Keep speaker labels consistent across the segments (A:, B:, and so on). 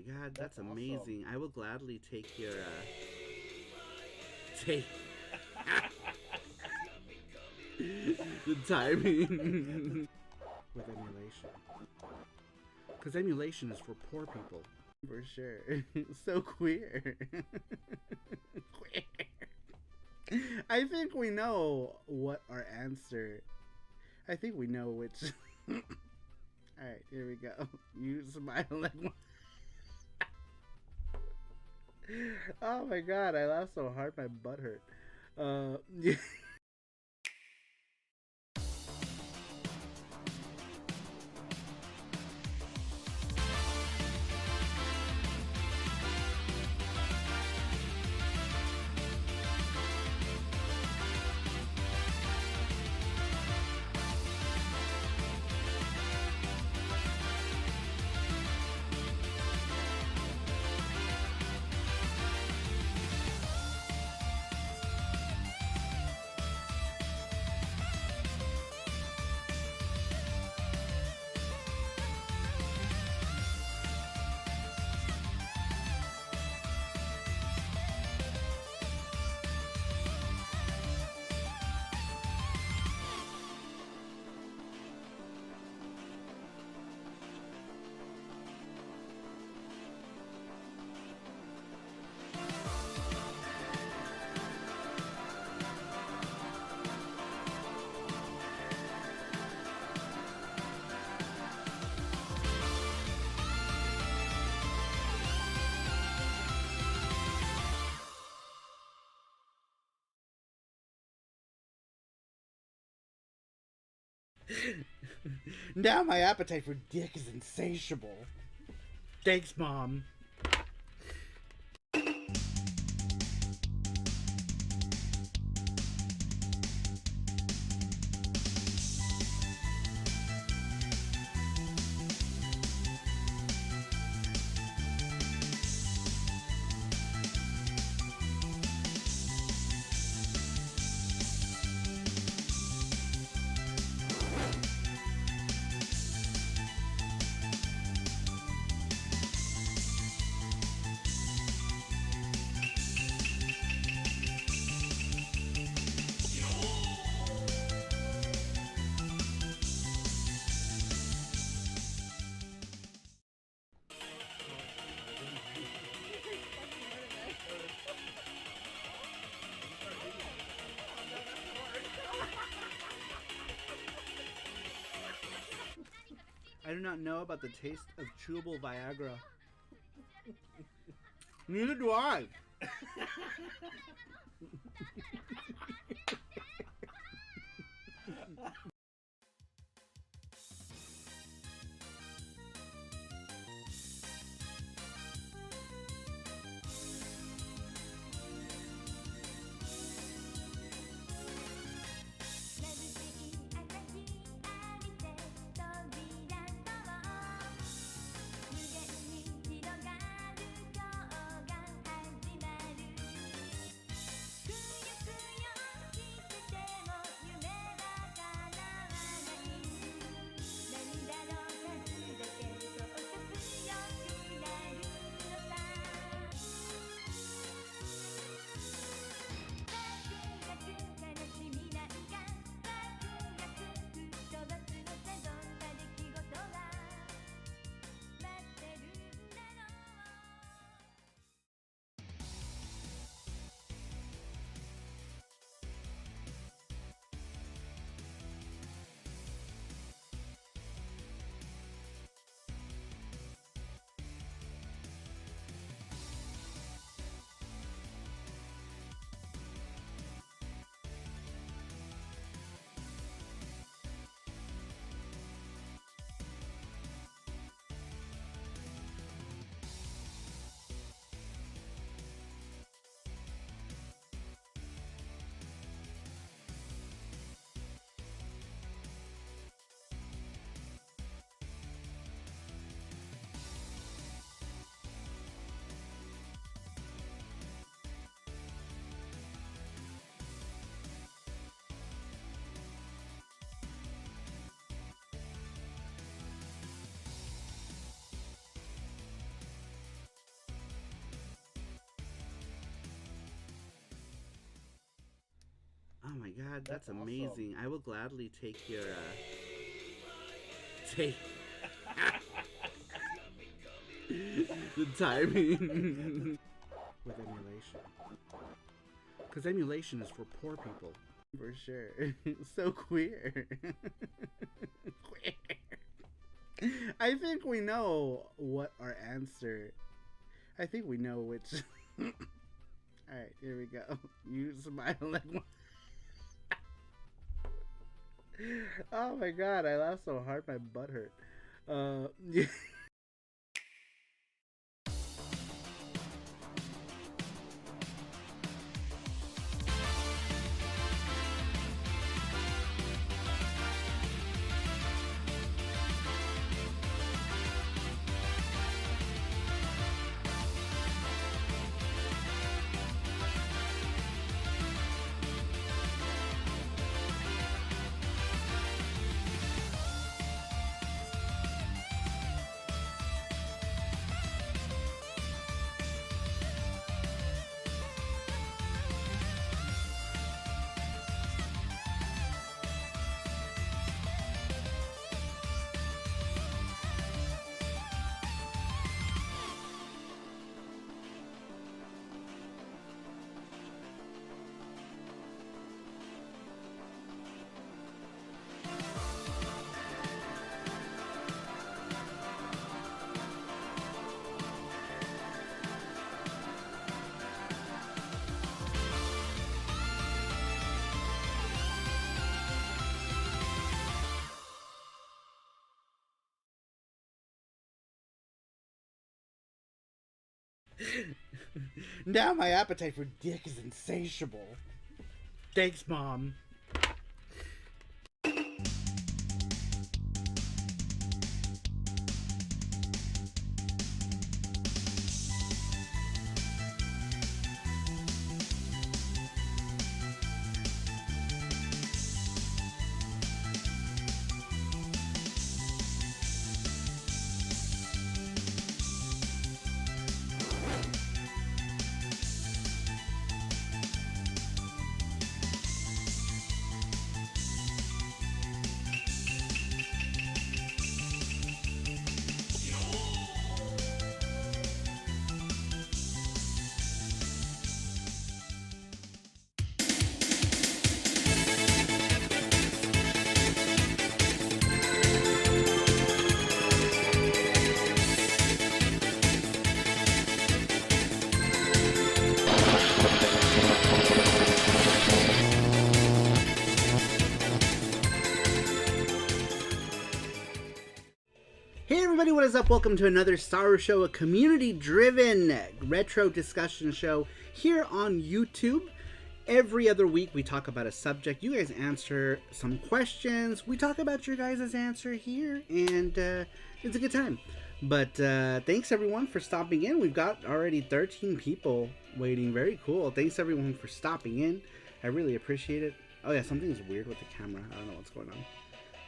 A: god, that's
B: Awesome.
A: amazing. I will gladly take your take the timing with emulation. Because emulation is for poor people. For sure. So queer. Queer. I think we know what our answer. I think we know which. Alright, here we go. You smile like one. Oh my god, I laughed so hard my butt hurt. Yeah. Now my appetite for dick is insatiable. Thanks, Mom. I do not know about the taste of chewable Viagra. Neither do I. god, that's amazing. Awesome. I will gladly take your take the timing with emulation. Because emulation is for poor people. For sure. So queer. Queer. I think we know what our answer. I think we know which. Alright, here we go. You smile like one. Oh my god, I laughed so hard my butt hurt. Yeah. Now my appetite for dick is insatiable. Thanks, Mom. What is up? Welcome to another SaruShow, a community-driven retro discussion show here on YouTube. Every other week we talk about a subject. You guys answer some questions. We talk about your guys' answer here, and it's a good time. But thanks everyone for stopping in. We've got already 13 people waiting. Very cool. Thanks everyone for stopping in. I really appreciate it. Oh yeah, something's weird with the camera. I don't know what's going on.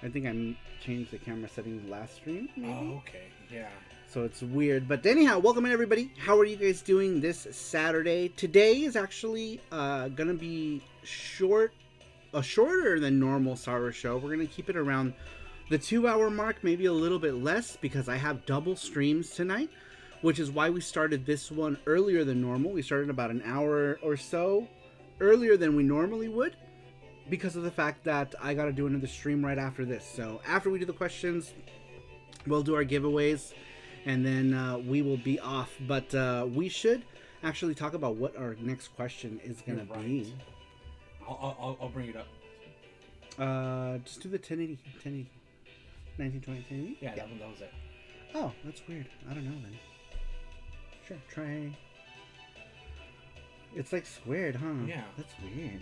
A: I think I changed the camera settings last stream, maybe?
B: Oh, okay. Yeah.
A: So it's weird. But anyhow, welcome in everybody. How are you guys doing this Saturday? Today is actually going to be shorter than normal SaruShow. We're going to keep it around the 2-hour mark, maybe a little bit less, because I have double streams tonight, which is why we started this one earlier than normal. We started about an hour or so earlier than we normally would, because of the fact that I got to do another stream right after this. So after we do the questions, we'll do our giveaways, and then we will be off. But we should actually talk about what our next question is going to be.
B: I'll bring it up.
A: Just do the 1080, 1920, 1080?
B: Yeah, that was it.
A: Oh, that's weird. I don't know then. Sure, try. It's like squared, huh?
B: Yeah.
A: That's weird.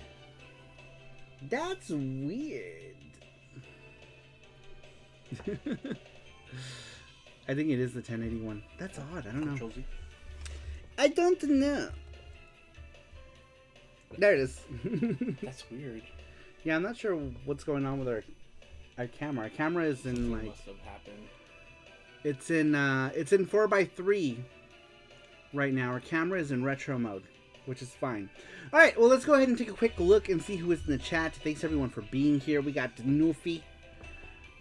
A: That's weird. I think it is the 1081. That's odd. I don't know. I don't know. There it is.
B: That's weird.
A: Yeah, I'm not sure what's going on with our camera. Our camera is in
B: Something
A: like.
B: Must have happened.
A: It's in 4x3 right now. Our camera is in retro mode. which is fine. All right, well, let's go ahead and take a quick look and see who is in the chat. Thanks, everyone, for being here. We got Nufi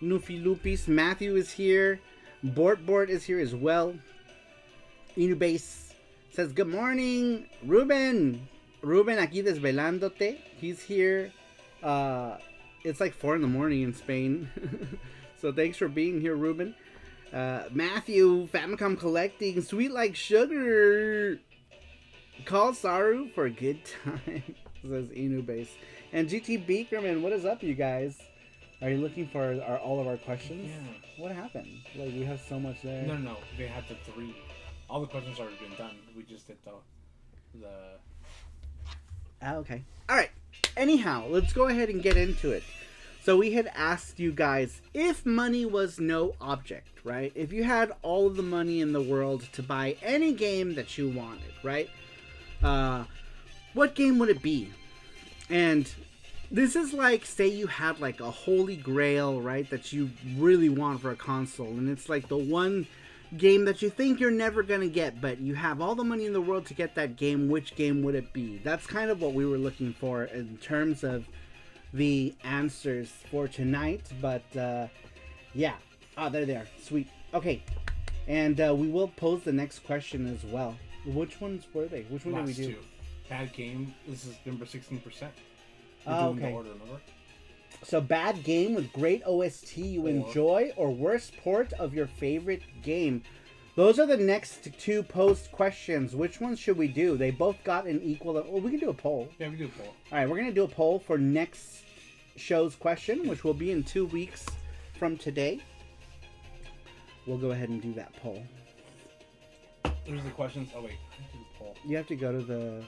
A: Lupis. Matthew is here. Bort is here as well. Inubase says, good morning. Ruben, aquí desvelándote. He's here. It's like 4 in the morning in Spain. So thanks for being here, Ruben. Matthew, Famicom Collecting, Sweet Like Sugar. Call Saru for a good time, says Inubase. And GT Beakerman, what is up, you guys? Are you looking for all of our questions?
B: Yeah.
A: What happened? Like, we have so much there.
B: No. They had the 3. All the questions already been done. We just did the...
A: Okay. All right. Anyhow, let's go ahead and get into it. So we had asked you guys if money was no object, right? If you had all of the money in the world to buy any game that you wanted, right? What game would it be? And this is like, say you had like a holy grail, right? That you really want for a console. And it's like the one game that you think you're never going to get, but you have all the money in the world to get that game. Which game would it be? That's kind of what we were looking for in terms of the answers for tonight. But yeah. Oh, there they are. Sweet. Okay. And we will pose the next question as well. Which ones were they? Which one did we do?
B: 2. Bad game. This is number 16%.
A: Oh, okay.
B: The order, remember?
A: So, bad game with great OST you enjoy, or worst port of your favorite game. Those are the next 2 post questions. Which ones should we do? They both got an equal... Well, we can do a poll.
B: Yeah, we can do a poll.
A: All right, we're going to do a poll for next show's question, which will be in 2 weeks from today. We'll go ahead and do that poll.
B: There's the questions. Oh, wait. I have to do the poll.
A: You have to go to the...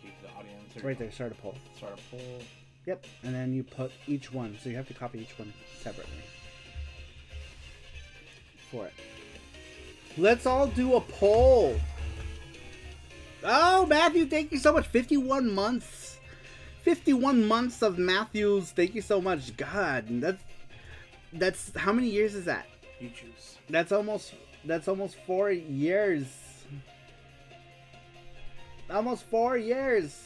B: The audience.
A: Right there, start a poll.
B: Start a poll.
A: Yep, and then you put each one. So you have to copy each one separately. For it. Let's all do a poll. Oh, Matthew, thank you so much. 51 months. 51 months of Matthews. Thank you so much. God, that's how many years is that?
B: You choose.
A: That's almost 4 years. Almost 4 years.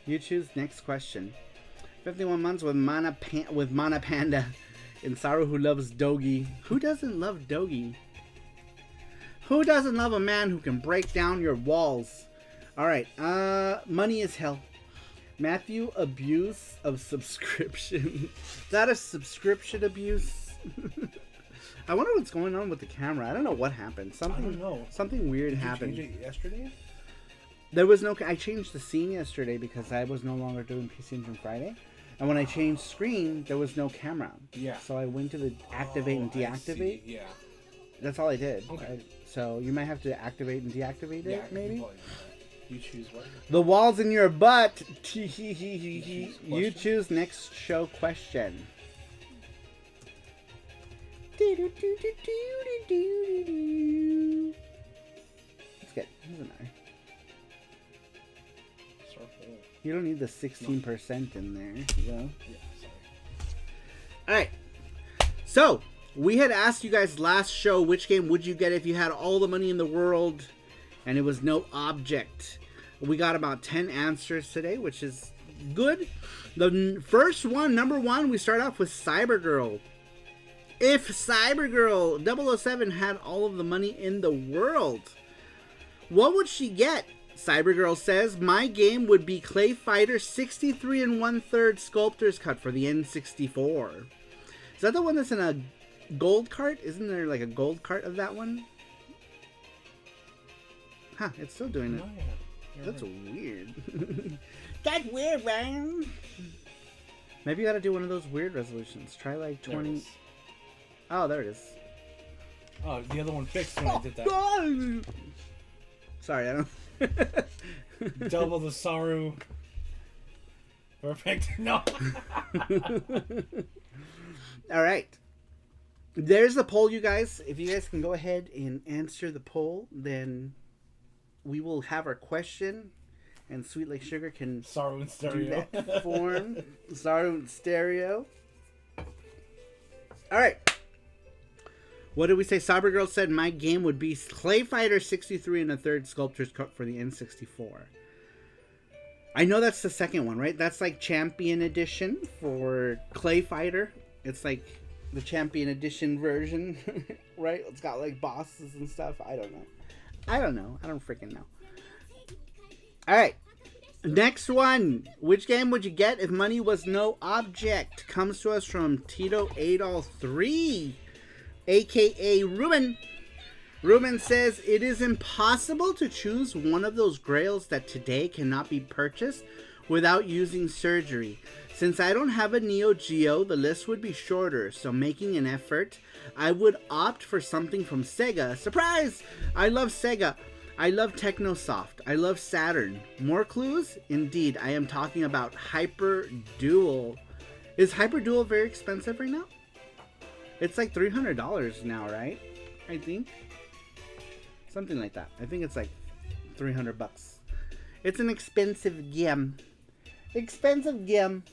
A: You choose next question. 51 months with Mana Panda and Saru who loves Dogi. Who doesn't love Dogi? Who doesn't love a man who can break down your walls? Alright, money is hell. Matthew, abuse of subscription. Is that a subscription abuse? I wonder what's going on with the camera. I don't know what happened.
B: I don't know.
A: Something weird happened.
B: Did you change it yesterday?
A: There was no... I changed the scene yesterday because I was no longer doing PC Engine Friday. And when I changed screen, there was no camera.
B: Yeah.
A: So I went to the activate and deactivate.
B: Yeah.
A: That's all I did.
B: Okay.
A: So you might have to activate and deactivate it, maybe?
B: You choose what?
A: The walls in your butt. You choose next show question. It's good. It doesn't matter. You don't need the 16% in there. You know?
B: Yeah, sorry.
A: Alright. So, we had asked you guys last show which game would you get if you had all the money in the world and it was no object. We got about 10 answers today, which is good. The first one, number 1, we start off with Cybergirl. If Cybergirl 007 had all of the money in the world, what would she get? Cybergirl says, my game would be Clay Fighter 63 1/3 Sculptor's Cut for the N64. Is that the one that's in a gold cart? Isn't there like a gold cart of that one? Huh, it's still doing it.
B: Oh, yeah.
A: That's weird. That's weird, man. Maybe you gotta do one of those weird resolutions. Try like 20. Oh, there it is.
B: Oh, the other one fixed when I did that.
A: Sorry, I don't.
B: Double the Saru. Perfect. No.
A: All right. There's the poll, you guys. If you guys can go ahead and answer the poll, then we will have our question, and Sweet Like Sugar can
B: Saru in
A: do
B: stereo.
A: that form. Saru in stereo. All right. What did we say? Cyber Girl said my game would be Clay Fighter 63 and a third Sculptor's Cup for the N64. I know that's the second one, right? That's like Champion Edition for Clay Fighter. It's like the Champion Edition version, right? It's got like bosses and stuff. I don't know. I don't freaking know. All right. Next one. Which game would you get if money was no object? Comes to us from Tito Adol 3, aka Ruben. Ruben says, it is impossible to choose one of those grails that today cannot be purchased without using surgery. Since I don't have a neo-geo, the list would be shorter, so making an effort, I would opt for something from Sega. Surprise! I love Sega. I love Technosoft. I love Saturn. More clues? Indeed, I am talking about Hyper Duel. Is Hyper Duel very expensive right now? It's like $300 now, right? I think. Something like that. I think it's like $300. It's an expensive game. Expensive game.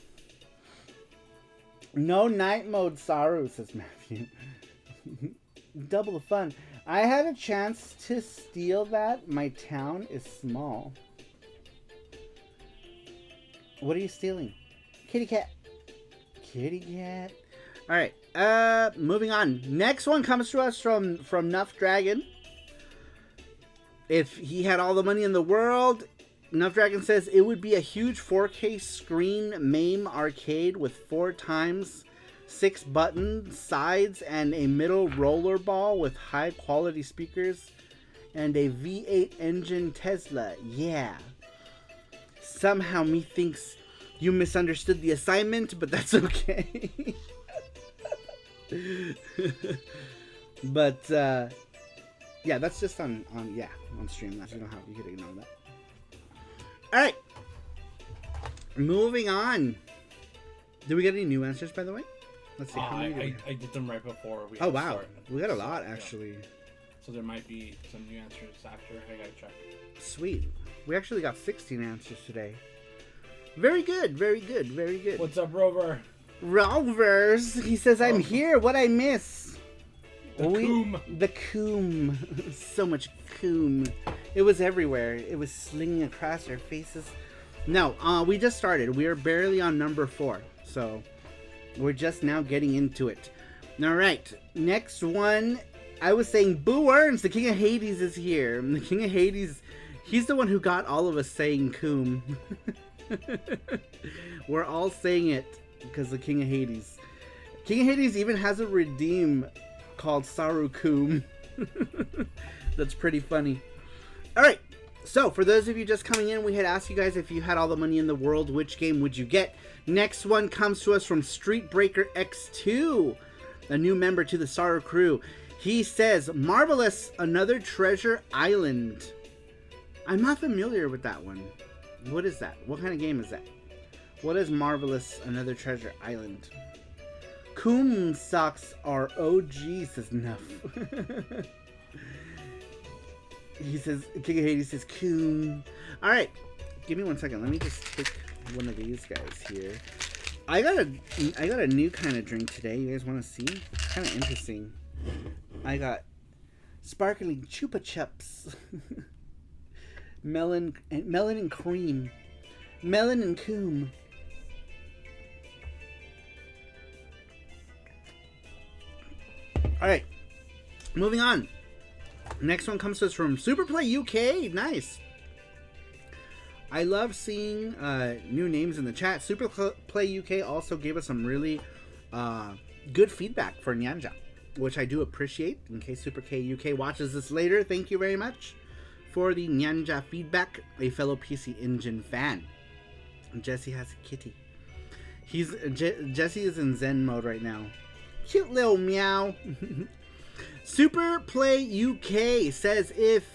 A: No night mode, Saru, says Matthew. Double the fun. I had a chance to steal that. My town is small. What are you stealing? Kitty cat. Kitty cat. Alright. Moving on. Next one comes to us from Nuff Dragon. If he had all the money in the world, Nuff Dragon says it would be a huge 4K screen MAME arcade with 4 times 6 button sides and a middle roller ball with high quality speakers and a V8 engine Tesla. Yeah. Somehow me thinks you misunderstood the assignment, but that's okay. But yeah, that's just on Streamlabs. You could ignore that. All right. Moving on. Did we get any new answers, by the way? Let's see. How many did we have?
B: I did them right before we.
A: Oh wow, we got a lot actually.
B: Yeah. So there might be some new answers after. I gotta check.
A: Sweet. We actually got 16 answers today. Very good. Very good. Very good.
B: What's up, Rover?
A: Rovers. He says, "I'm here. What I miss."
B: The
A: coom. So much coom. It was everywhere. It was slinging across our faces. No, we just started. We are barely on number 4. So we're just now getting into it. All right. Next one. I was saying Boo Earns, the King of Hades is here. And the King of Hades, he's the one who got all of us saying coom. We're all saying it because the King of Hades. King of Hades even has a redeem called Saru Coom. That's pretty funny. Alright, so for those of you just coming in, we had asked you guys if you had all the money in the world, which game would you get? Next one comes to us from Street Breaker X2, a new member to the Saru crew. He says, Marvelous, Another Treasure Island. I'm not familiar with that one. What is that? What kind of game is that? What is Marvelous, Another Treasure Island? Coom socks are OG, says Nuff. He says, King of Hades says, Coom. Alright, give me 1 second. Let me just take one of these guys here. I got a new kind of drink today. You guys want to see? Kind of interesting. I got sparkling Chupa Chups. Melon and cream. Melon and Coom. Alright, moving on. Next one comes to us from Superplay UK. Nice. I love seeing new names in the chat. Superplay UK also gave us some really good feedback for Nyanja, which I do appreciate. In case Super K UK watches this later, thank you very much for the Nyanja feedback. A fellow PC Engine fan. Jesse has a kitty. Jesse is in Zen mode right now. Cute little meow. Super Play UK says if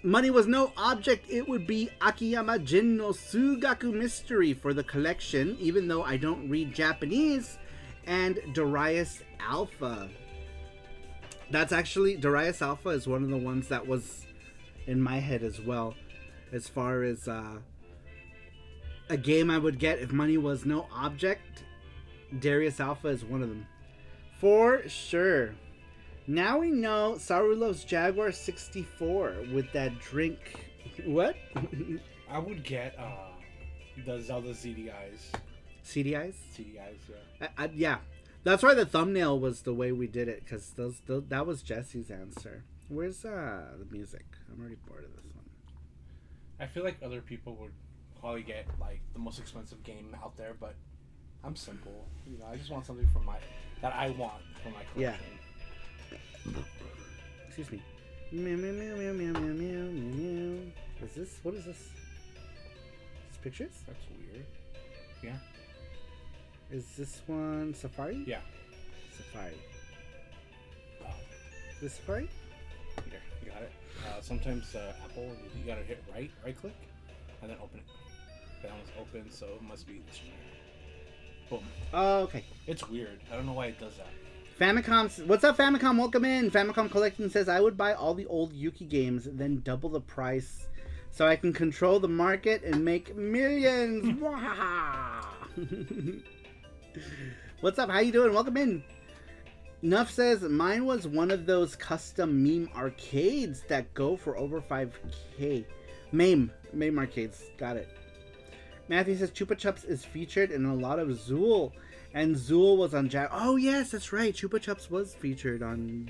A: money was no object, it would be Akiyama Jin no Sugaku Mystery for the collection, even though I don't read Japanese, and Darius Alpha. That's actually, Darius Alpha is one of the ones that was in my head as well, as far as a game I would get if money was no object. Darius Alpha is one of them. For sure. Now we know Saru loves Jaguar 64 with that drink. What?
B: I would get the Zelda CDIs.
A: CDIs?
B: CDIs, yeah.
A: Yeah. That's why the thumbnail was the way we did it, because that was Jesse's answer. Where's the music? I'm already bored of this one.
B: I feel like other people would probably get like the most expensive game out there, but I'm simple. You know, I just want something that I want for my collection.
A: Yeah. Excuse me. Meow, meow, meow, meow, meow, meow, meow, meow. Is this? What is this? Is this pictures?
B: That's weird. Yeah.
A: Is this one Safari?
B: Yeah.
A: Safari.
B: Oh.
A: This Safari?
B: Here, you got it. Sometimes Apple, you gotta hit right click, and then open it. That one's open, so it must be this one. Boom.
A: Oh, okay.
B: It's weird. I don't know why it does that.
A: Famicom, what's up, Famicom? Welcome in. Famicom Collecting says, I would buy all the old Yuki games, then double the price, so I can control the market and make millions. What's up? How you doing? Welcome in. Nuff says, mine was one of those custom meme arcades that go for over 5K. Meme arcades. Got it. Matthew says, Chupa Chups is featured in a lot of Zool. And Zool was on Jack. Oh, yes, that's right. Chupa Chups was featured on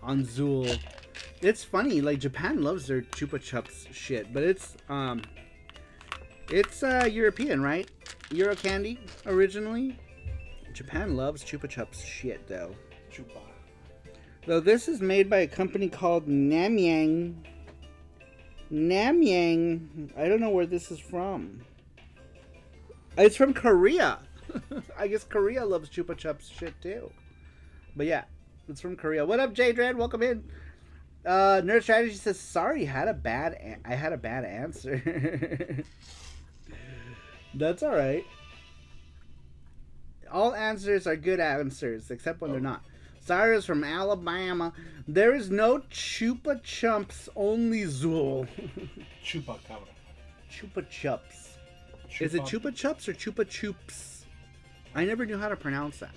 A: Zool. It's funny. Like, Japan loves their Chupa Chups shit. But it's European, right? Euro candy, originally. Japan loves Chupa Chups shit, though.
B: Chupa.
A: Though this is made by a company called Namyang. Namyang. I don't know where this is from. It's from Korea. I guess Korea loves Chupa Chups shit too. But yeah, it's from Korea. What up, J Dread? Welcome in. Nerd Strategy says, sorry, I had a bad answer. That's alright. All answers are good answers, except when they're not. Cyrus from Alabama. There is no Chupa Chumps, only Zool.
B: Chupa cabra.
A: Chupa Chups. Is it Chupa Chups or Chupa Chups? I never knew how to pronounce that.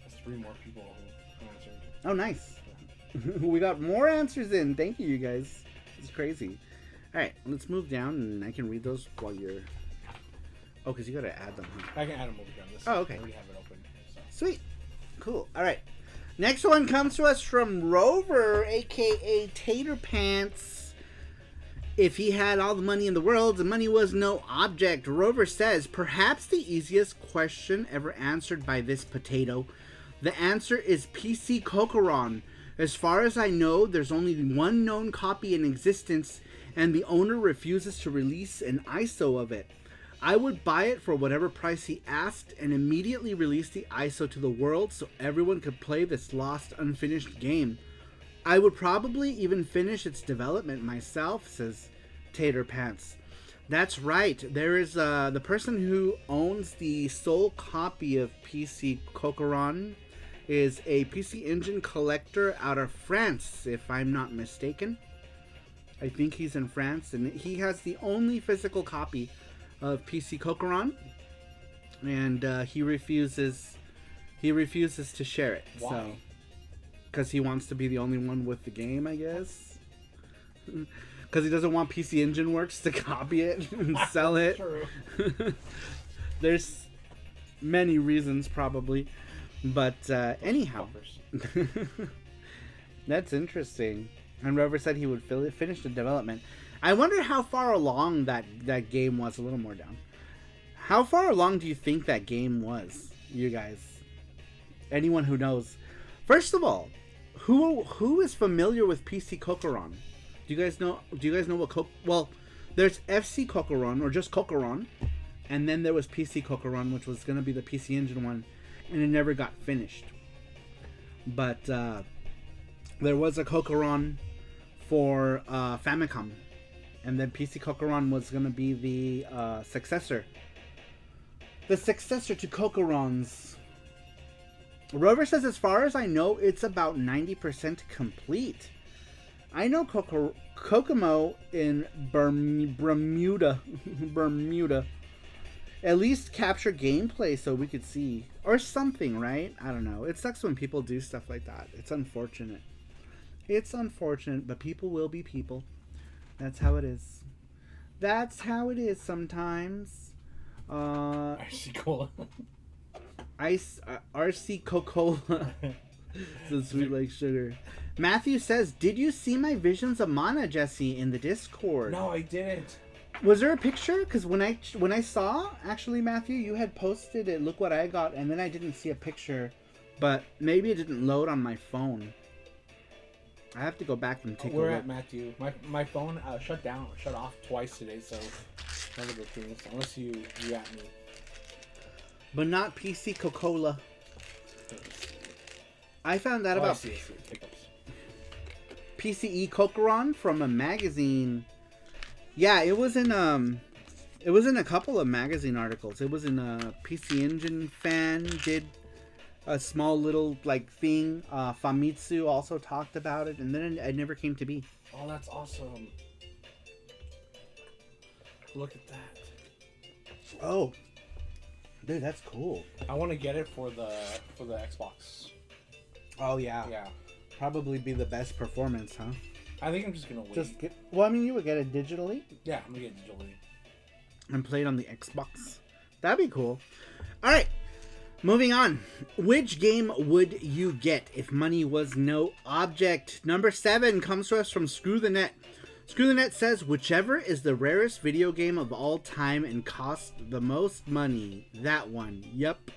B: That's 3 more people who answered.
A: Oh, nice. We got more answers in. Thank you, you guys. It's crazy. All right, let's move down, and I can read those while you're... Oh, because you got to add them, huh?
B: I can add them over here on this.
A: Oh, okay.
B: I already have it open. So.
A: Sweet. Cool. All right. Next one comes to us from Rover, a.k.a. Tater Pants. If he had all the money in the world, the money was no object. Rover says, perhaps the easiest question ever answered by this potato. The answer is PC Kokoron. As far as I know, there's only one known copy in existence, and the owner refuses to release an ISO of it. I would buy it for whatever price he asked and immediately release the ISO to the world so everyone could play this lost, unfinished game. I would probably even finish its development myself, says Tater Pants. That's right. There is the person who owns the sole copy of PC Kokoron is a PC Engine collector out of France, if I'm not mistaken. I think he's in France, and he has the only physical copy of PC Kokoron, and he refuses to share it.
B: Why?
A: So, because he wants to be the only one with the game, I guess. Because he doesn't want PC Engine Works to copy it and sell it.
B: True.
A: There's many reasons, probably, but anyhow, that's interesting. And Rover said he would finish the development. I wonder how far along that game was. A little more down. How far along do you think that game was, you guys? Anyone who knows. First of all, who is familiar with PC Kokoron? Do you guys know what well, there's FC Kokoron, or just Kokoron, and then there was PC Kokoron, which was going to be the PC Engine one, and it never got finished. But there was a Kokoron for Famicom. And then PC Kokoron was going to be the successor. The successor to Kokorons. Rover says, as far as I know, it's about 90% complete. I know Kokomo in Bermuda. Bermuda. At least capture gameplay so we could see. Or something, right? I don't know. It sucks when people do stuff like that. It's unfortunate. It's unfortunate, but people will be people. That's how it is. That's how it is sometimes.
B: RC Cola.
A: RC Coca-Cola. So sweet like sugar. Matthew says, did you see my visions of Mana, Jesse, in the Discord?
B: No, I didn't.
A: Was there a picture? Because when I saw, actually, Matthew, you had posted it, look what I got, and then I didn't see a picture. But maybe it didn't load on my phone. I have to go back and take a look.
B: Where at, Matthew? My phone shut off twice today, so none of the things, unless you at me.
A: But not PC Coca-Cola. I found out about
B: I see. Pickups.
A: PCE Cocaron from a magazine. Yeah, it was in a couple of magazine articles. It was in a PC Engine fan did a small little like thing. Famitsu also talked about it, and then it never came to be.
B: Oh, that's awesome! Look at that.
A: Oh, dude, that's cool.
B: I want to get it for the Xbox.
A: Oh yeah.
B: Yeah.
A: Probably be the best performance, huh?
B: I think I'm just gonna wait.
A: Well, I mean, you would get it digitally.
B: Yeah, I'm gonna get it digitally.
A: And play it on the Xbox. That'd be cool. All right. Moving on. Which game would you get if money was no object? Number 7 comes to us from Screw the Net. Screw the Net says, whichever is the rarest video game of all time and costs the most money. That one. Yep.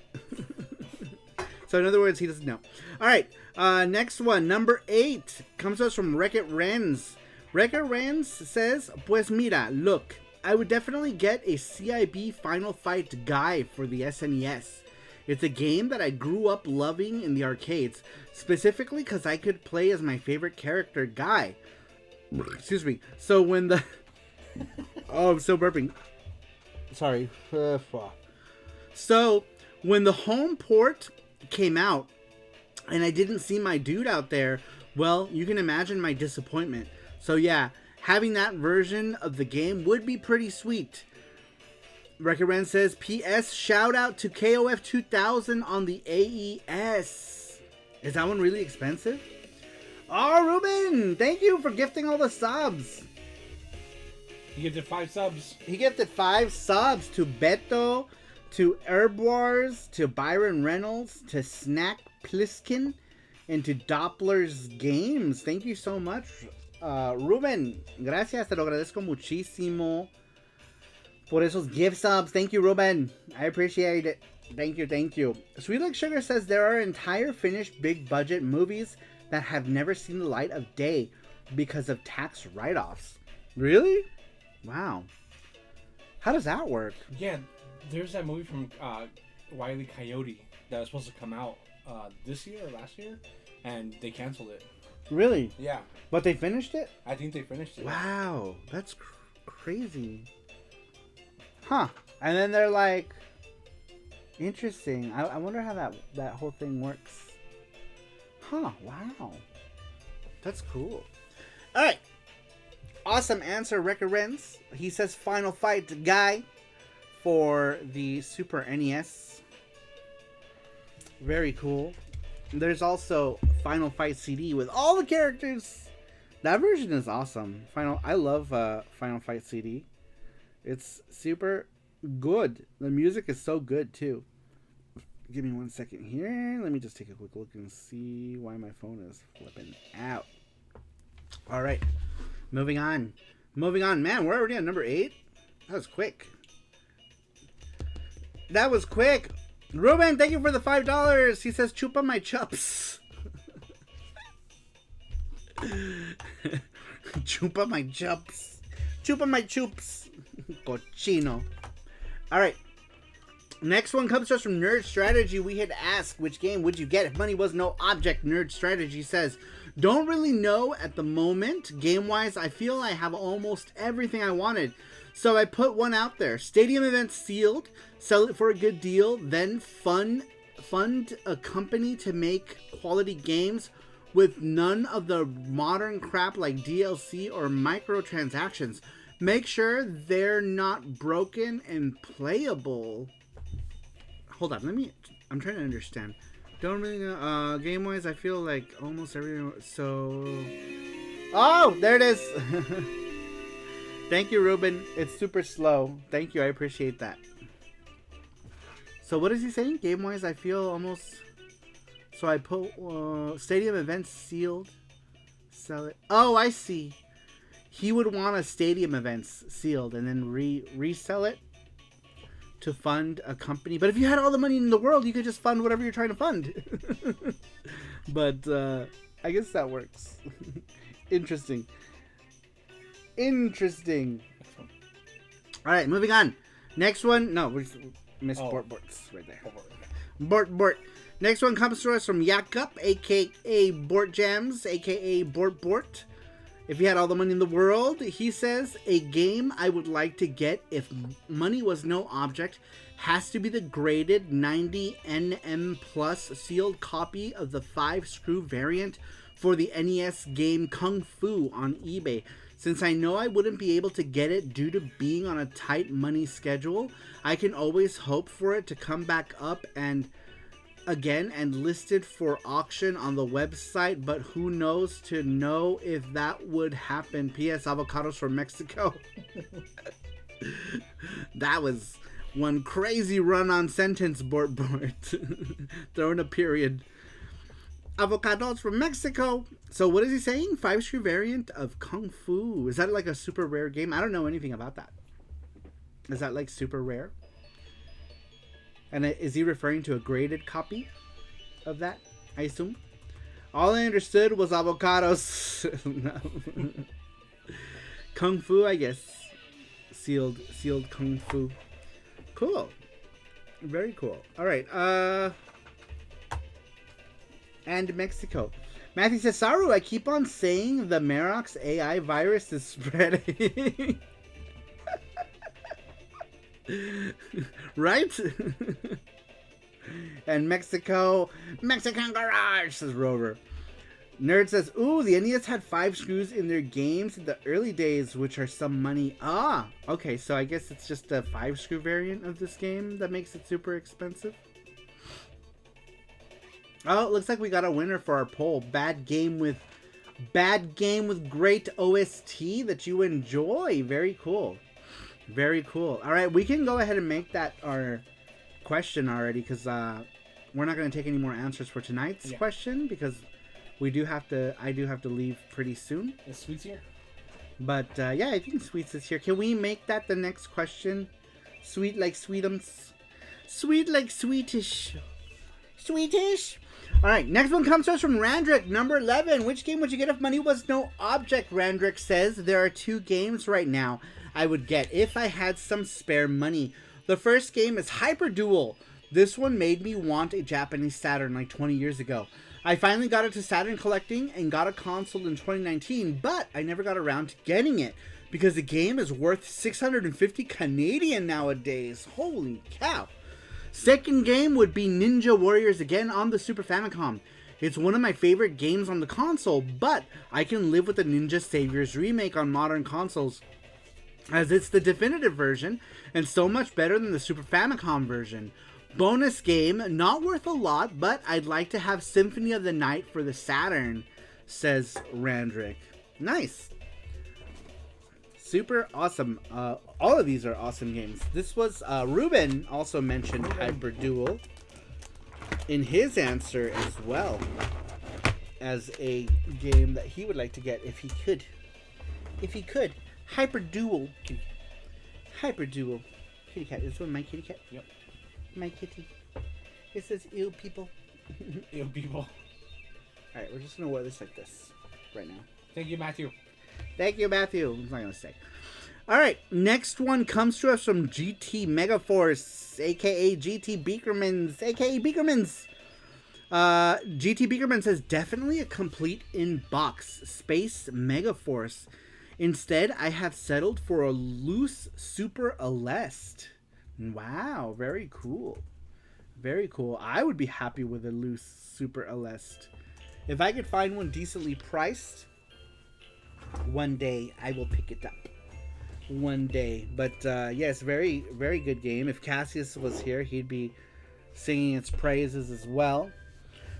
A: So in other words, he doesn't know. All right. Next one. Number 8 comes to us from Wreck-It Renz. Wreck-It Renz says, pues mira, look, I would definitely get a CIB Final Fight Guy for the SNES. It's a game that I grew up loving in the arcades, specifically because I could play as my favorite character, Guy. Excuse me. So when the... Oh, I'm still burping. Sorry. So when the home port came out and I didn't see my dude out there, well, you can imagine my disappointment. So yeah, having that version of the game would be pretty sweet. Record Ren says, P.S. Shout out to KOF 2000 on the AES. Is that one really expensive? Oh, Ruben, thank you for gifting all the subs.
B: He gifted 5 subs.
A: He gifted 5 subs to Beto, to Herb Wars, to Byron Reynolds, to Snack Pliskin, and to Doppler's Games. Thank you so much, Ruben. Gracias, te lo agradezco muchísimo por esos gift subs. Thank you, Ruben. I appreciate it. Thank you. Sweet Like Sugar says there are entire finished big budget movies that have never seen the light of day because of tax write-offs. Really? Wow. How does that work?
B: Yeah, there's that movie from Wile E. Coyote that was supposed to come out this year or last year, and they canceled it.
A: Really?
B: Yeah.
A: But they finished it?
B: I think they finished it.
A: Wow. That's crazy. Huh. And then they're like, interesting. I wonder how that whole thing works. Huh. Wow. That's cool. All right. Awesome answer, Record Renz. He says Final Fight Guy for the Super NES. Very cool. There's also Final Fight CD with all the characters. That version is awesome. I love Final Fight CD. It's super good. The music is so good too. Give me 1 second here. Let me just take a quick look and see why my phone is flipping out. All right. Moving on. Man, we're already on number 8. That was quick. Ruben, thank you for the $5. He says, chupa my chups. Chupa my chups. Chupa my chups. Cochino. All right. Next one comes to us from Nerd Strategy. We had asked, which game would you get if money was no object? Nerd Strategy says, don't really know at the moment. Game-wise, I feel I have almost everything I wanted. So I put one out there. Stadium event sealed. Sell it for a good deal. Then fund a company to make quality games with none of the modern crap like DLC or microtransactions. Make sure they're not broken and playable. Hold on, I'm trying to understand. Don't really know. Game-wise, I feel like almost everyone. So. Oh, there it is. Thank you, Ruben. It's super slow. Thank you. I appreciate that. So what is he saying? Game-wise, I feel almost. So I put stadium events sealed. Sell it. Oh, I see. He would want a stadium events sealed and then resell it to fund a company. But if you had all the money in the world, you could just fund whatever you're trying to fund. But I guess that works. Interesting. Interesting. All right, moving on. Next one. No, we missed Bort's right there. Bort. Next one comes to us from Yakup, a.k.a. Bort Jams, a.k.a. Bort. If he had all the money in the world, he says, a game I would like to get if money was no object has to be the graded 90 NM Plus sealed copy of the 5-screw variant for the NES game Kung Fu on eBay. Since I know I wouldn't be able to get it due to being on a tight money schedule, I can always hope for it to come back up and again and listed for auction on the website, but who knows to know if that would happen. P.S. Avocados from Mexico. That was one crazy run-on sentence, Bort. Throw in a period. Avocados from Mexico. So what is he saying? 5-screw variant of Kung Fu. Is that like a super rare game? I don't know anything about that. Is that like super rare? And is he referring to a graded copy of that, I assume? All I understood was avocados. No. Kung Fu, I guess. Sealed Kung Fu. Cool. Very cool. All right. And Mexico. Matthew says, Saru, I keep on saying the Merox AI virus is spreading. Right? And Mexican garage, says Rover. Nerd says, ooh, the NES had 5 screws in their games in the early days, which are some money. Ah, okay, so I guess it's just a 5-screw variant of this game that makes it super expensive. Oh, it looks like we got a winner for our poll. Bad game with great OST that you enjoy. Very cool. Very cool. All right, we can go ahead and make that our question already, because we're not going to take any more answers for tonight's question, because I do have to leave pretty soon.
B: Is Sweets here?
A: But yeah, I think Sweets is here. Can we make that the next question? Sweet like sweetums. Sweet like sweetish. Sweetish. All right, next one comes to us from Randrick, number 11. Which game would you get if money was no object? Randrick says there are 2 games right now I would get if I had some spare money. The first game is Hyper Duel. This one made me want a Japanese Saturn like 20 years ago. I finally got into Saturn collecting and got a console in 2019, but I never got around to getting it because the game is worth 650 Canadian nowadays. Holy cow. Second game would be Ninja Warriors again on the Super Famicom. It's one of my favorite games on the console, but I can live with the Ninja Saviors remake on modern consoles, as it's the definitive version and so much better than the Super Famicom version. Bonus game, not worth a lot, but I'd like to have Symphony of the Night for the Saturn, says Randrick. Nice. Super awesome. All of these are awesome games. This was, Ruben also mentioned Hyper Duel in his answer as well as a game that he would like to get if he could. If he could. Hyper Duel. Hyper Duel. Kitty cat. This one my kitty cat?
B: Yep.
A: My kitty. It says ew people.
B: Ew people.
A: Alright, we're just gonna wear this like this right now.
B: Thank you, Matthew.
A: Thank you, Matthew. I'm not gonna say. Alright, next one comes to us from GT Megaforce, aka GT Beakermans, aka Beakermans. GT Beakerman says, definitely a complete in-box Space Megaforce. Instead, I have settled for a loose Super Aleste. Wow, very cool. Very cool. I would be happy with a loose Super Aleste. If I could find one decently priced, one day I will pick it up. one day. But yes, very, very good game. If Cassius was here, he'd be singing its praises as well.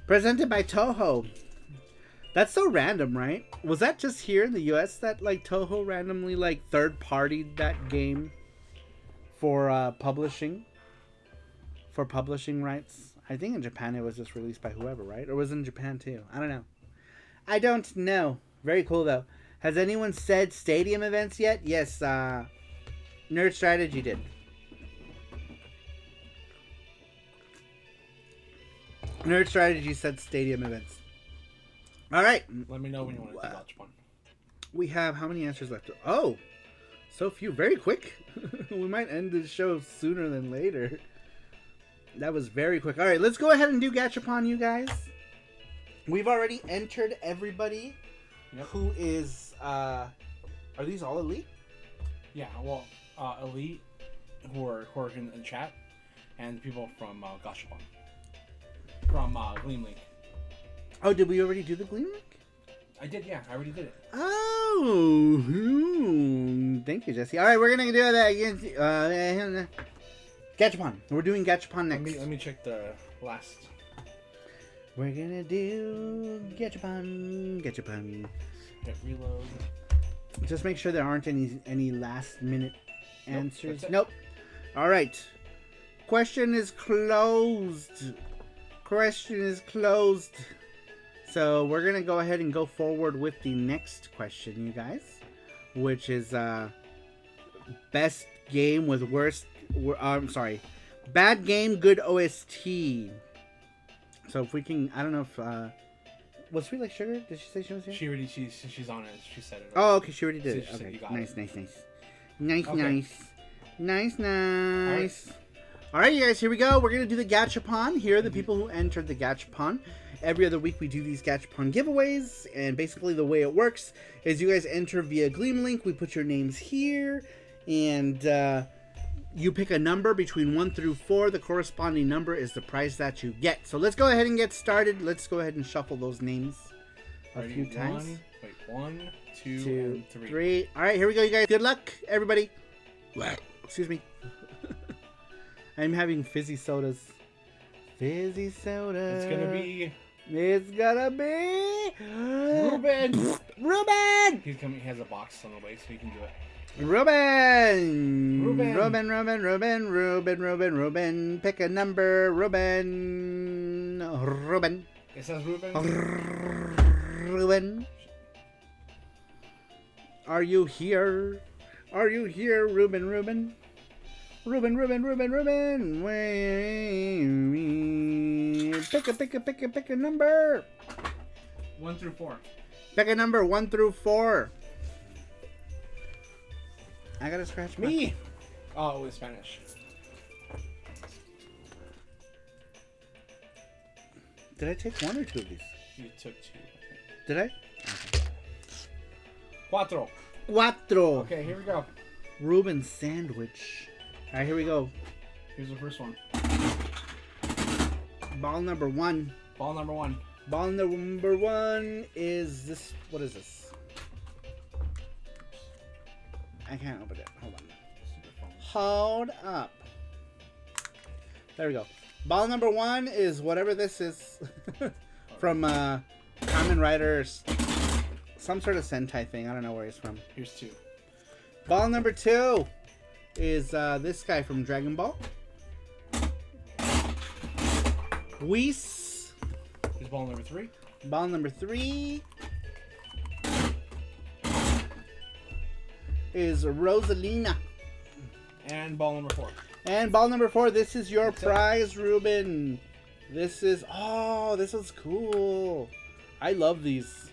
A: Presented by Toho. That's so random, right? Was that just here in the US that like Toho randomly like third-partied that game for publishing? For publishing rights? I think in Japan it was just released by whoever, right? Or was it in Japan too? I don't know. I don't know. Very cool though. Has anyone said stadium events yet? Yes, Nerd Strategy did. Nerd Strategy said stadium events. All right.
B: Let me know when you want to watch one.
A: We have how many answers left? Oh, so few. Very quick. We might end the show sooner than later. That was very quick. All right, let's go ahead and do Gachapon, you guys. We've already entered everybody who is... are these all elite?
B: Yeah, well, elite who are in chat, and people from Gachapon. From Gleam Link.
A: Oh, did we already do the Gleam Link?
B: I did, yeah. I already did it.
A: Oh, thank you, Jesse. All right, we're gonna do that again. Gachapon. We're doing Gachapon next.
B: Let me check the last.
A: We're gonna do Gachapon.
B: Get reload.
A: Just make sure there aren't any last minute answers.
B: Nope.
A: All right. Question is closed. So we're gonna go ahead and go forward with the next question, you guys, which is best game with worst. I'm sorry, bad game, good OST. So if we can, I don't know if was Sweet Like Sugar? Did she say she was here?
B: She's on it. She said it.
A: Oh, okay, she already did it.
B: She
A: Okay,
B: nice.
A: Nice. All right, you guys, here we go. We're going to do the Gachapon. Here are the people who entered the Gachapon. Every other week we do these Gachapon giveaways, and basically the way it works is you guys enter via Gleam Link. We put your names here, and you pick a number between 1 through 4. The corresponding number is the prize that you get. So let's go ahead and get started. Let's go ahead and shuffle those names a few times.
B: 1, 2, and
A: 3. All right, here we go, you guys. Good luck, everybody. Excuse me. I'm having fizzy sodas. Fizzy soda.
B: It's gonna be
A: Ruben. Ruben.
B: He's coming. He has a box on the way, so he can do it.
A: Ruben.
B: Ruben.
A: Ruben. Pick a number. Ruben.
B: It says Ruben.
A: Ruben. Are you here? Ruben? Ruben. Pick a number.
B: 1 through 4.
A: Pick a number 1 through 4. I gotta scratch
B: me. Oh, it was Spanish.
A: Did I take 1 or 2 of these?
B: You took 2.
A: Did I?
B: Okay.
A: 4.
B: Okay, here we go.
A: Ruben sandwich. All right, here we go.
B: Here's the first one.
A: Ball number 1.
B: Ball number 1.
A: Ball number 1 is this. What is this? I can't open it. Hold up. There we go. Ball number 1 is whatever this is from Kamen Rider's some sort of Sentai thing. I don't know where he's from.
B: Here's 2.
A: Ball number 2 is this guy from Dragon Ball. Whis.
B: Here's ball number 3.
A: Ball number 3 is Rosalina.
B: And ball number 4.
A: And ball number 4, this is your prize, Ruben. This is, this is cool. I love these.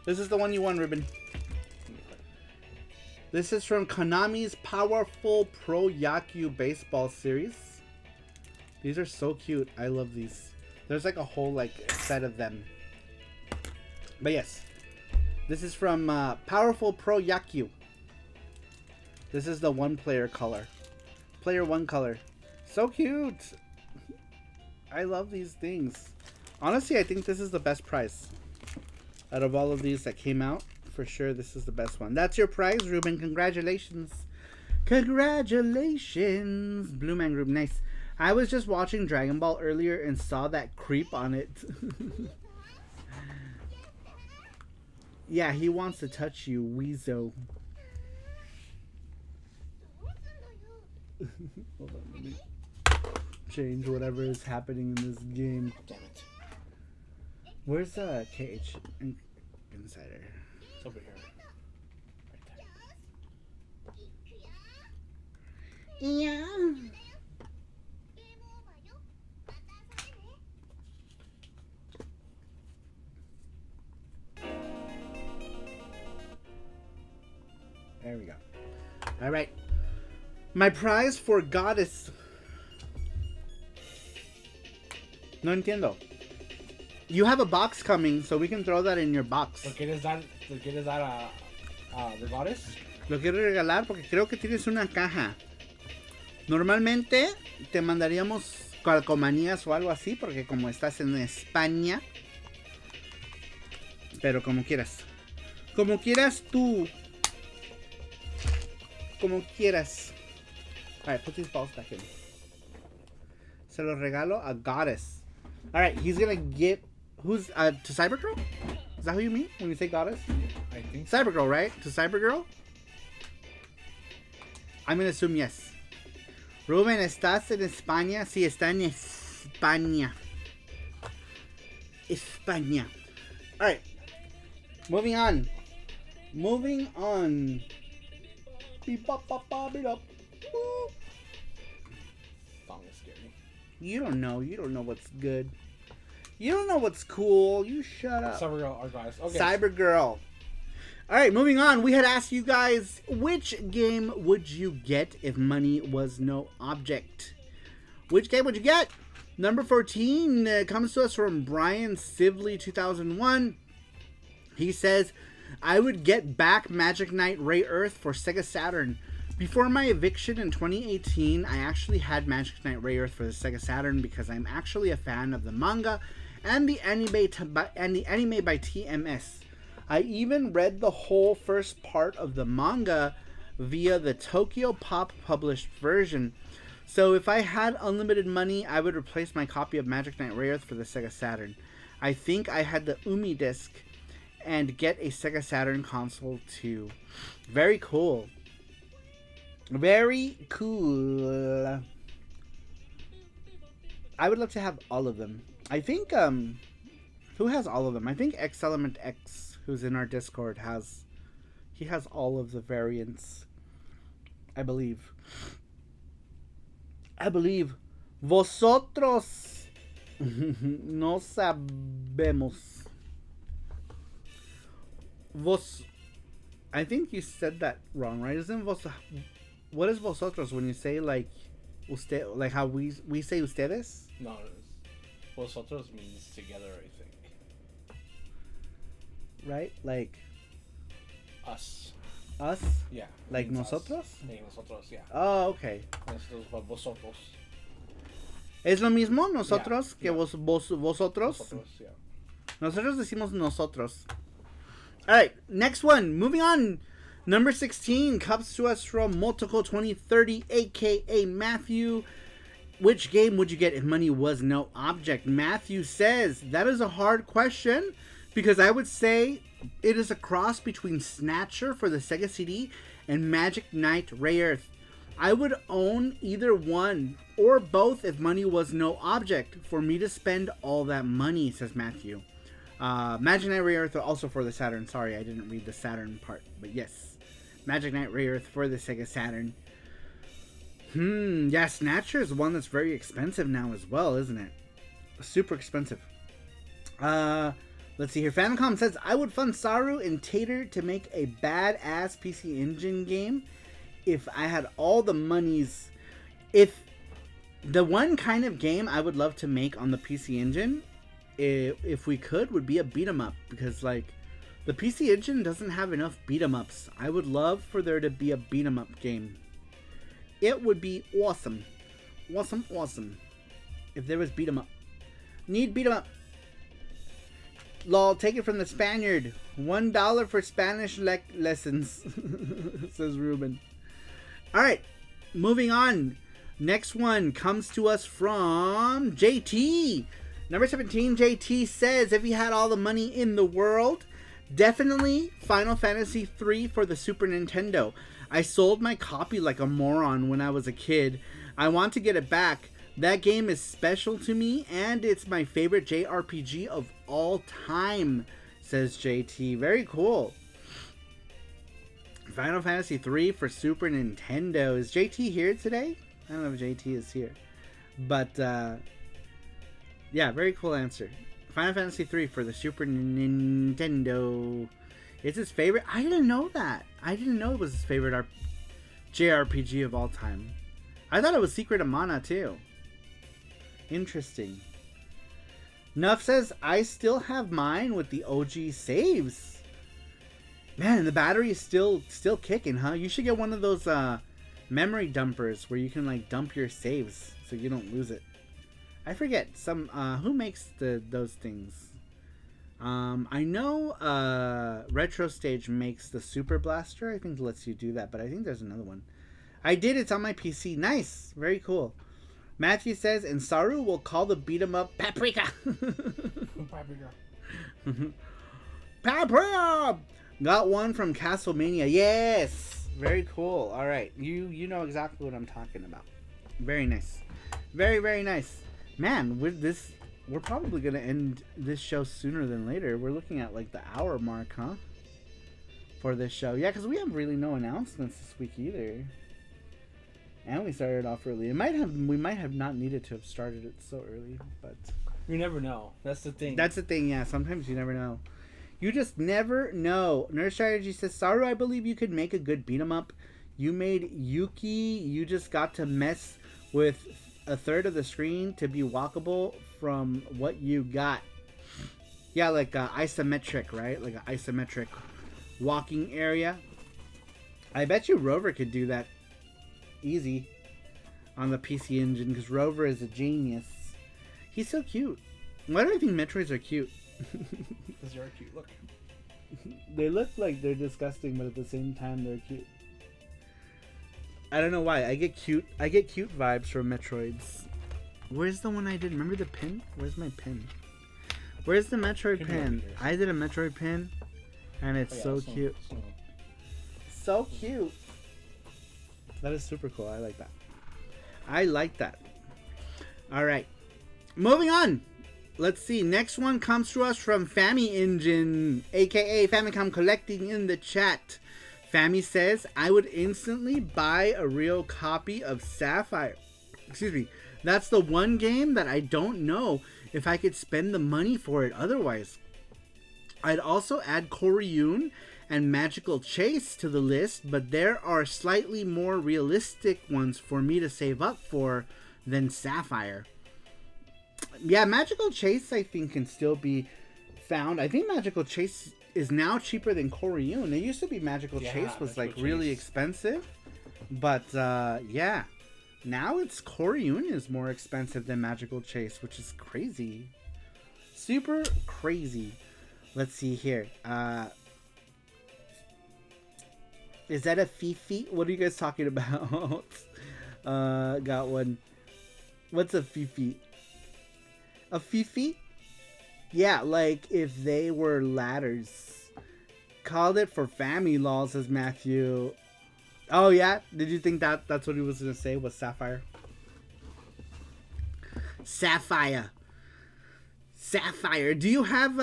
A: This is the one you won, Ruben. This is from Konami's Powerful Pro Yakyu Baseball Series. These are so cute. I love these. There's like a whole set of them. But yes, this is from Powerful Pro Yakyu. This is the 1-player color. Player 1 color. So cute. I love these things. Honestly, I think this is the best prize. Out of all of these that came out, for sure this is the best one. That's your prize, Ruben. Congratulations. Congratulations, Blue Man Group. Nice. I was just watching Dragon Ball earlier and saw that creep on it. Yeah, he wants to touch you, Weezo. Hold on, let me change whatever is happening in this game.
B: Damn it.
A: Where's the cage? Insider.
B: It's over here. Right there.
A: Yeah. There we go. All right. My prize for Goddess. No entiendo. You have a box coming, so we can throw that in your box.
B: ¿Lo quieres dar the goddess?
A: Lo quiero regalar porque creo que tienes una caja. Normalmente te mandaríamos calcomanías o algo así, porque como estás en España. Pero como quieras. Como quieras tú. Como quieras. Alright, put these balls back in. Se los regalo a Goddess. Alright, he's gonna get... Who's... to Cybergirl? Is that who you mean when you say Goddess?
B: I think
A: Cybergirl, right? To Cybergirl? I'm gonna assume yes. Ruben, ¿estás en España? Sí, está en España. España. Alright. Moving on. Moving on.
B: song is scary.
A: You don't know. You don't know what's good. You don't know what's cool. You shut up.
B: Cybergirl, our guys. Okay.
A: Cybergirl. Alright, moving on. We had asked you guys, which game would you get if money was no object? Which game would you get? Number 14 comes to us from Brian Sibley 2001. He says, I would get back Magic Knight Ray Earth for Sega Saturn. Before my eviction in 2018, I actually had Magic Knight Ray Earth for the Sega Saturn because I'm actually a fan of the manga and the anime by TMS. I even read the whole first part of the manga via the Tokyo Pop published version. So if I had unlimited money, I would replace my copy of Magic Knight Ray Earth for the Sega Saturn. I think I had the Umi disc and get a Sega Saturn console too. Very cool. Very cool. I would love to have all of them. I think, who has all of them? I think X Element X, who's in our Discord, he has all of the variants. I believe. Vosotros no sabemos. I think you said that wrong, right? Isn't what is vosotros when you say like usted, like how we say ustedes?
B: No, vosotros means together, I think.
A: Right? Like
B: Us.
A: Us?
B: Yeah.
A: Like nosotros?
B: Us. Yeah, nosotros, yeah.
A: Oh, okay.
B: Nosotros, but vosotros.
A: ¿Es lo mismo nosotros
B: Yeah,
A: que
B: yeah.
A: vosotros?
B: Vosotros, yeah.
A: Nosotros decimos nosotros. Alright, next one. Moving on. Number 16 comes to us from Multico 2030, aka Matthew. Which game would you get if money was no object? Matthew says, that is a hard question because I would say it is a cross between Snatcher for the Sega CD and Magic Knight Ray Earth. I would own either one or both if money was no object for me to spend all that money, says Matthew. Magic Knight Ray Earth also for the Saturn. Sorry, I didn't read the Saturn part, but yes. Magic Knight Ray Earth for the Sega Saturn. Yeah, Snatcher is one that's very expensive now as well, isn't it? Super expensive. Let's see here. Famicom says, I would fund Saru and Tater to make a badass PC Engine game if I had all the monies. If the one kind of game I would love to make on the PC Engine, if we could, would be a beat 'em up, because like the PC Engine doesn't have enough beat 'em ups. I would love for there to be a beat 'em up game. It would be awesome. Awesome if there was beat 'em up. Need beat 'em up. Lol, take it from the Spaniard. $1 for Spanish lessons, says Ruben. All right, moving on. Next one comes to us from JT. Number 17, JT says, if you had all the money in the world, definitely Final Fantasy III for the Super Nintendo. I sold my copy like a moron when I was a kid. I want to get it back. That game is special to me, and it's my favorite JRPG of all time, says JT. Very cool. Final Fantasy III for Super Nintendo. Is JT here today? I don't know if JT is here. But, yeah, very cool answer. Final Fantasy III for the Super Nintendo. It's his favorite. I didn't know that. I didn't know it was his favorite JRPG of all time. I thought it was Secret of Mana, too. Interesting. Nuff says, I still have mine with the OG saves. Man, the battery is still kicking, huh? You should get one of those memory dumpers where you can like dump your saves so you don't lose it. I forget who makes those things. I know Retro Stage makes the Super Blaster. I think it lets you do that, but I think there's another one. I did. It's on my PC. Nice. Very cool. Matthew says, and Saru will call the beat 'em up Paprika.
B: Paprika.
A: Paprika! Got one from Castlemania. Yes! Very cool. All right. You know exactly what I'm talking about. Very nice. Very, very nice. Man, we're probably going to end this show sooner than later. We're looking at like the hour mark, huh? For this show. Yeah, because we have really no announcements this week either. And we started off early. We might have not needed to have started it so early, but
B: you never know. That's the thing.
A: That's the thing, yeah. Sometimes you never know. You just never know. Nerd Strategy says, Saru, I believe you could make a good beat 'em up. You made Yuki. You just got to mess with a third of the screen to be walkable from what you got. Yeah, like isometric, right? Like an isometric walking area. I bet you Rover could do that easy on the PC Engine because Rover is a genius. He's so cute. Why do I think Metroids are cute?
B: Because you're cute. Look.
A: They look like they're disgusting, but at the same time they're cute. I don't know why. I get cute vibes from Metroids. Where's the one I did? Remember the pin? Where's my pin? Where's the Metroid pin? I did a Metroid pin, and it's so cute. So cute. That is super cool. I like that. I like that. All right. Moving on. Let's see. Next one comes to us from Fami Engine, aka Famicom Collecting in the chat. Fami says, I would instantly buy a real copy of Sapphire. Excuse me. That's the one game that I don't know if I could spend the money for it otherwise. I'd also add Koryun and Magical Chase to the list, but there are slightly more realistic ones for me to save up for than Sapphire. Yeah, Magical Chase I think can still be found. I think Magical Chase is now cheaper than Koryun. It used to be Magical Chase was like really expensive, but yeah, now it's Koryun is more expensive than Magical Chase, which is crazy, super crazy. Let's see here. Is that a Fifi? What are you guys talking about? Got one. What's a Fifi? A Fifi? Yeah, like if they were ladders. Called it for family law, says Matthew. Oh yeah? Did you think that's what he was going to say was Sapphire? Sapphire. Sapphire. Do you have,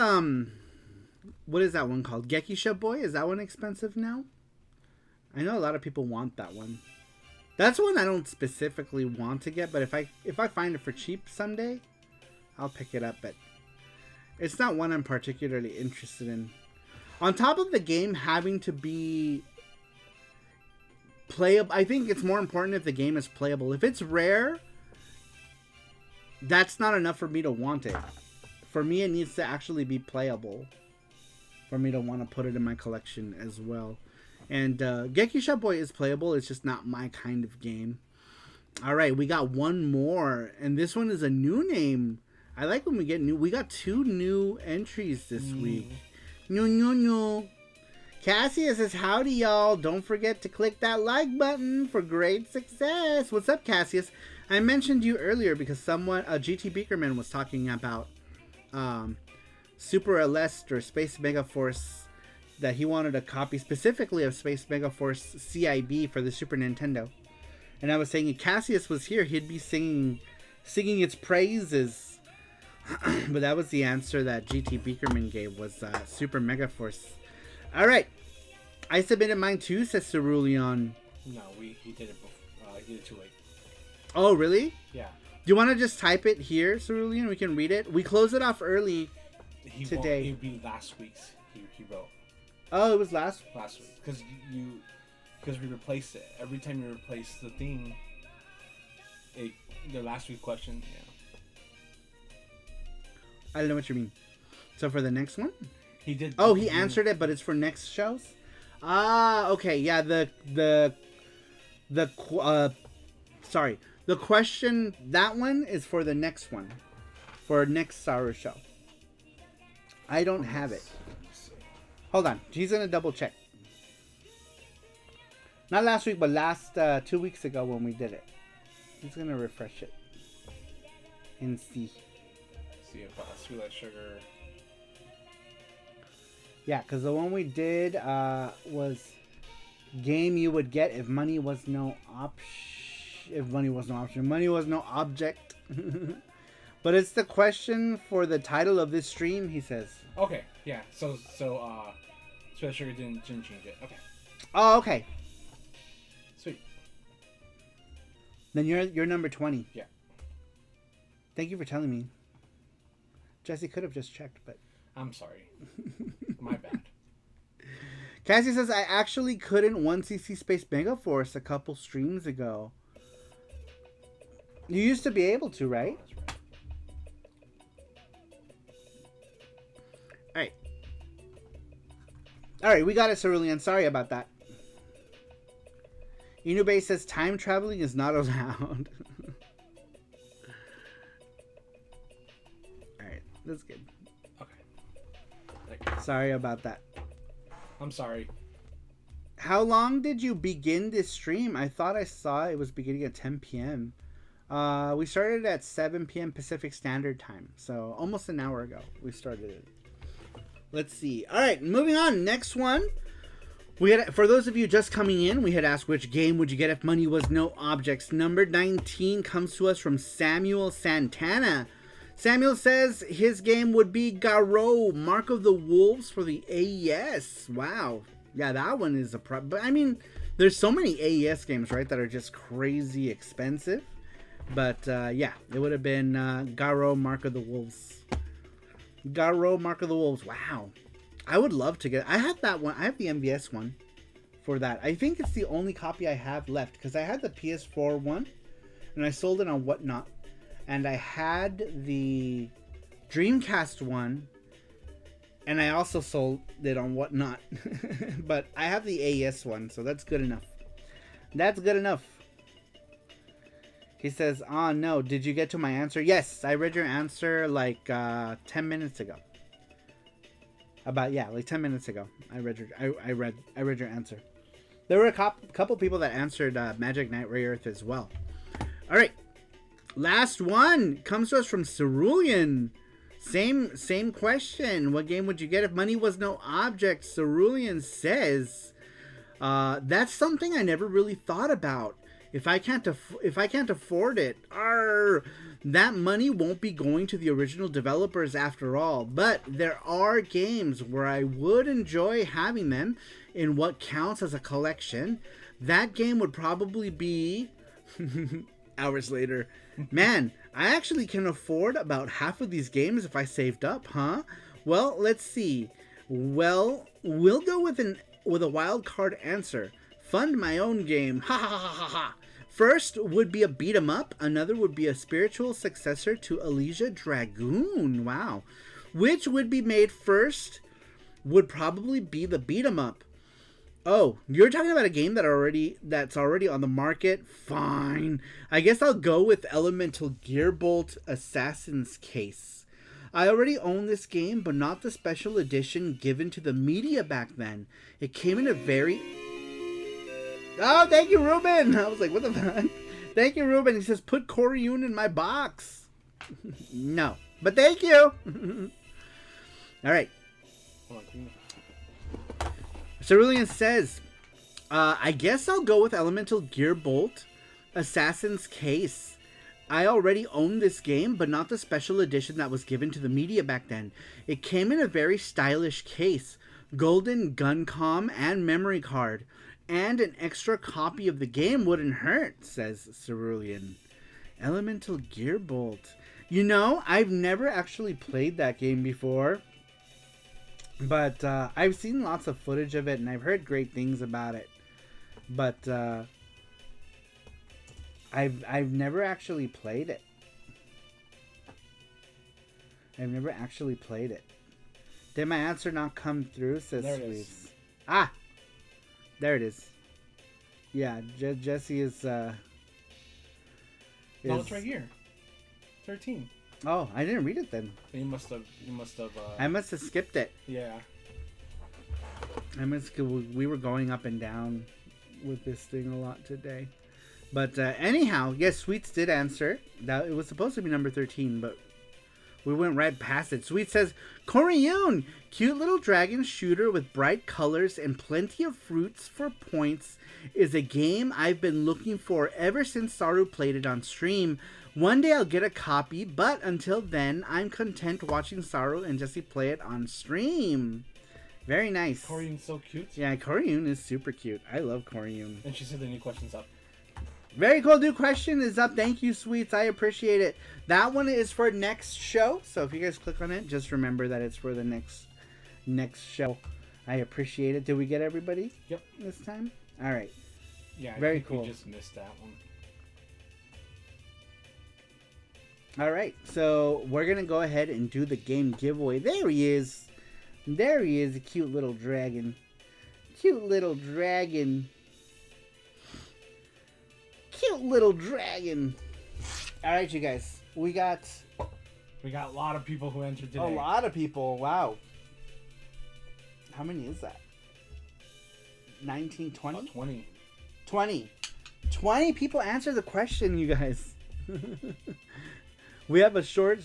A: what is that one called? Gekisha Boy? Is that one expensive now? I know a lot of people want that one. That's one I don't specifically want to get, but if I find it for cheap someday, I'll pick it up. But it's not one I'm particularly interested in. On top of the game having to be playable, I think it's more important if the game is playable. If it's rare, that's not enough for me to want it. For me, it needs to actually be playable for me to want to put it in my collection as well. And Gekisha Boy is playable. It's just not my kind of game. All right, we got one more, and this one is a new name. I like when we get new. We got 2 new entries this week. No. Cassius says, howdy, y'all. Don't forget to click that like button for great success. What's up, Cassius? I mentioned you earlier because someone, GT Beakerman, was talking about Super Aleste or Space Megaforce, that he wanted a copy specifically of Space Megaforce CIB for the Super Nintendo. And I was saying if Cassius was here, he'd be singing its praises. But that was the answer that GT Beakerman gave, was Super Megaforce. All right. I submitted mine too, says Cerulean.
B: No, he did it before. He did it too late.
A: Oh, really?
B: Yeah.
A: Do you want to just type it here, Cerulean? We can read it. We closed it off early today.
B: It would be last week's. He wrote.
A: Oh, it was last
B: week. Because we replaced it. Every time you replace the theme, the last week question, yeah.
A: I don't know what you mean. So for the next one?
B: He did.
A: Oh, he answered it, but it's for next shows? Ah, okay. Yeah, the question, that one is for the next one. For next Saru show. I don't have it. Hold on. He's going to double check. Not last week, but last 2 weeks ago when we did it. He's going to refresh it. And see.
B: See if Sweet Like Sugar.
A: Yeah, because the one we did was game you would get if money was no option. If money was no option. Money was no object. But it's the question for the title of this stream, he says.
B: Okay, yeah. So Sweet Like Sugar didn't change it. Okay.
A: Oh, okay.
B: Sweet.
A: Then you're number 20.
B: Yeah.
A: Thank you for telling me. Jesse could have just checked, but...
B: I'm sorry. My bad.
A: Cassie says, I actually couldn't 1cc Space Megaforce a couple streams ago. You used to be able to, right?
B: That's right.
A: Alright. Alright, we got it, Cerulean. Sorry about that. Inube says, time traveling is not allowed. Alright, that's good.
B: Okay.
A: Sorry about that.
B: I'm sorry.
A: How long did you begin this stream? I thought I saw it was beginning at 10 p.m. We started at 7 p.m. Pacific Standard Time. So almost an hour ago we started it. Let's see. All right, moving on. Next one. For those of you just coming in, we had asked which game would you get if money was no objects. Number 19 comes to us from Samuel Santana. Samuel says his game would be Garo, Mark of the Wolves for the AES. Wow. Yeah, that one is but I mean, there's so many AES games, right, that are just crazy expensive. But yeah, it would have been Garo, Mark of the Wolves. Garo, Mark of the Wolves. Wow. I would love to get... I have that one. I have the MVS one for that. I think it's the only copy I have left because I had the PS4 one and I sold it on Whatnot. And I had the Dreamcast one and I also sold it on Whatnot. But I have the AES one, so that's good enough. That's good enough. He says, oh no, did you get to my answer? Yes, I read your answer like 10 minutes ago. Like 10 minutes ago. I read your answer. There were a couple people that answered Magic Knight Ray Earth as well. All right. Last one comes to us from Cerulean. Same question. What game would you get if money was no object? Cerulean says, that's something I never really thought about. If I can't afford it, that money won't be going to the original developers after all. But there are games where I would enjoy having them in what counts as a collection. That game would probably be hours later. Man, I actually can afford about half of these games if I saved up, huh? Well, let's see. Well, we'll go with a wild card answer. Fund my own game. Ha ha ha ha ha. First would be a beat 'em up. Another would be a spiritual successor to Elysia Dragoon. Wow. Which would be made first would probably be the beat 'em up. Oh, you're talking about a game that's already on the market? Fine. I guess I'll go with Elemental Gearbolt Assassin's Case. I already own this game, but not the special edition given to the media back then. It came in a very... Oh, thank you, Ruben! I was like, what the fuck? Thank you, Ruben. He says, put Koryun in my box. No. But thank you! All right. Cerulean says, I guess I'll go with Elemental Gearbolt, Assassin's Case. I already own this game, but not the special edition that was given to the media back then. It came in a very stylish case, golden gun comm and memory card, and an extra copy of the game wouldn't hurt, says Cerulean. Elemental Gearbolt. You know, I've never actually played that game before. But I've seen lots of footage of it, and I've heard great things about it. But I've never actually played it. I've never actually played it. Did my answer not come through? Says Sweets. Ah, there it is. Yeah, Jesse is.
B: No, it's right here. 13.
A: Oh, I didn't read it then.
B: You must have.
A: I must have skipped it.
B: Yeah.
A: We were going up and down with this thing a lot today. But anyhow, yes, Sweets did answer. That it was supposed to be number 13, but we went right past it. Sweet says, Koryun, cute little dragon shooter with bright colors and plenty of fruits for points, is a game I've been looking for ever since Saru played it on stream. One day I'll get a copy, but until then, I'm content watching Saru and Jesse play it on stream. Very nice.
B: Koryun's so cute.
A: Yeah, Koryun is super cute. I love Koryun.
B: And she said the new question's up.
A: Very cool. New question is up. Thank you, Sweets. I appreciate it. That one is for next show. So if you guys click on it, just remember that it's for the next show. I appreciate it. Did we get everybody?
B: Yep.
A: This time? All right.
B: Yeah,
A: very
B: think
A: cool.
B: We just missed that one.
A: All right, so we're going to go ahead and do the game giveaway. There he is. There he is, a cute little dragon. Cute little dragon. Cute little dragon. All right, you guys. We got
B: a lot of people who entered today.
A: A lot of people. Wow. How many is that? 19, 20?
B: 20.
A: 20. 20 people answered the question, you guys. We have a short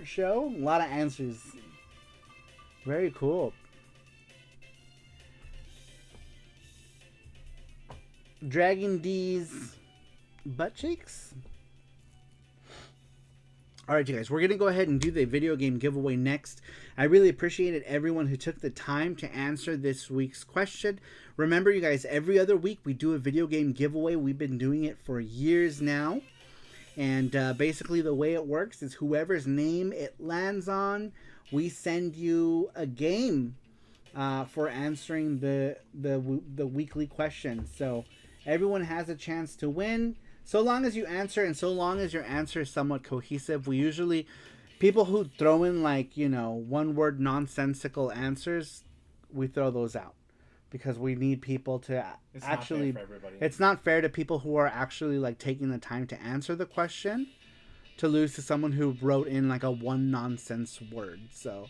A: show, a lot of answers. Very cool. Dragon D's butt cheeks. Alright, you guys, we're going to go ahead and do the video game giveaway next. I really appreciated everyone who took the time to answer this week's question. Remember, you guys, every other week we do a video game giveaway. We've been doing it for years now. And basically the way it works is whoever's name it lands on, we send you a game for answering the weekly question. So everyone has a chance to win. So long as you answer, and so long as your answer is somewhat cohesive. We usually, people who throw in like, you know, one-word nonsensical answers, we throw those out. Because we need people to
B: it's
A: actually...
B: not fair for everybody.
A: It's not fair to people who are actually like taking the time to answer the question to lose to someone who wrote in like a one nonsense word. So,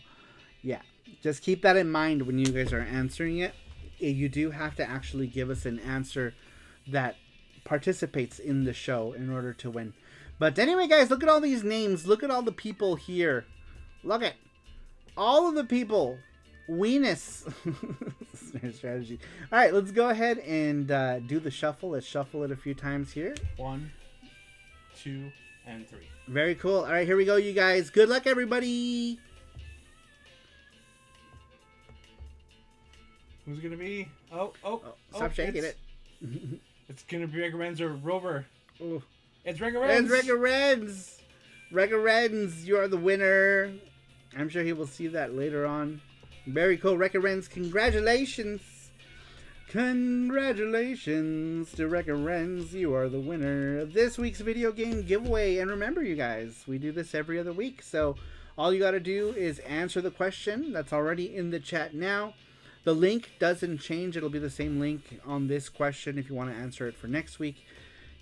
A: yeah. Just keep that in mind when you guys are answering it. You do have to actually give us an answer that participates in the show in order to win. But anyway, guys, look at all these names. Look at all the people here. Look at all of the people. Weenus. Strategy. All right, let's go ahead and do the shuffle. Let's shuffle it a few times here.
B: 1, 2, and 3.
A: Very cool. All right, here we go, you guys. Good luck, everybody.
B: Who's gonna be?
A: Stop shaking it.
B: It's gonna be Regga Renz or Rover.
A: Ooh.
B: It's Regga Renz.
A: It's Regga Renz. Regga Renz, you are the winner. I'm sure he will see that later on. Very cool, Regga Renz. Congratulations. Congratulations to Regga Renz. You are the winner of this week's video game giveaway. And remember, you guys, we do this every other week. So all you got to do is answer the question that's already in the chat now. The link doesn't change. It'll be the same link on this question if you want to answer it for next week.